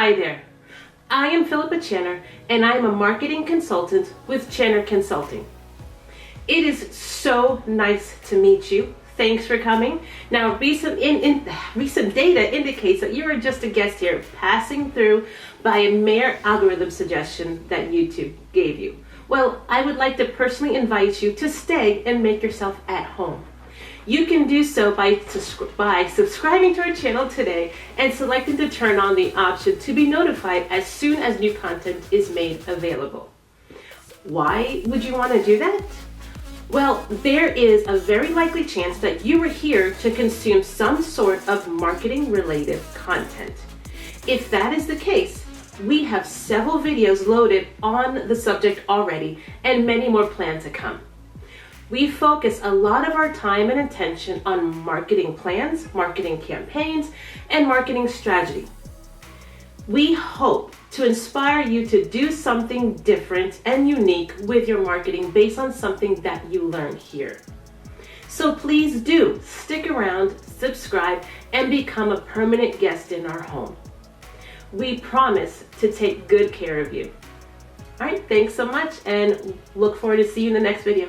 Hi there. I am Philippa Channer, and I am a marketing consultant with Channer Consulting. It is so nice to meet you. Thanks for coming. Now, recent data indicates that you are just a guest here, passing through by a mere algorithm suggestion that YouTube gave you. Well, I would like to personally invite you to stay and make yourself at home. You can do so by subscribing to our channel today and selecting to turn on the option to be notified as soon as new content is made available. Why would you want to do that? Well, there is a very likely chance that you are here to consume some sort of marketing-related content. If that is the case, we have several videos loaded on the subject already and many more planned to come. We focus a lot of our time and attention on marketing plans, marketing campaigns, and marketing strategy. We hope to inspire you to do something different and unique with your marketing based on something that you learn here. So please do stick around, subscribe, and become a permanent guest in our home. We promise to take good care of you. All right, thanks so much, and look forward to seeing you in the next video.